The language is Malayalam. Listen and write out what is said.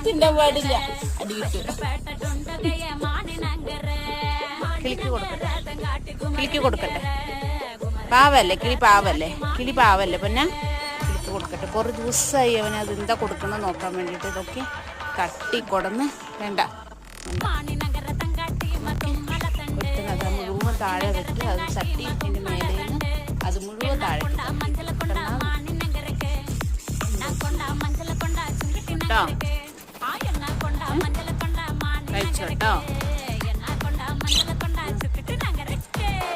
തിന്നാൻ പാടില്ല, അടി കിട്ടും. കിളിക്ക് കൊടുക്കട്ടെ, കിളിക്ക് കൊടുക്കട്ടെ. പാവല്ലേ കിളി, പാവല്ലേ കിളി, പാവല്ലേ പിന്നെ കിളിക്ക് കൊടുക്കട്ടെ. കുറേ ദിവസമായി അവന് അത് എന്താ കൊടുക്കണം നോക്കാൻ വേണ്ടിയിട്ട്. ഇതൊക്കെ തട്ടിക്കൊടന്ന് വേണ്ട അത് മുഴുവൻ താഴെ വെച്ച് അത് തട്ടി ഇതിൻ്റെ മേലെ നിന്ന് അത് മുഴുവൻ താഴെ കേട്ടോ. കഴിച്ചോട്ടോ.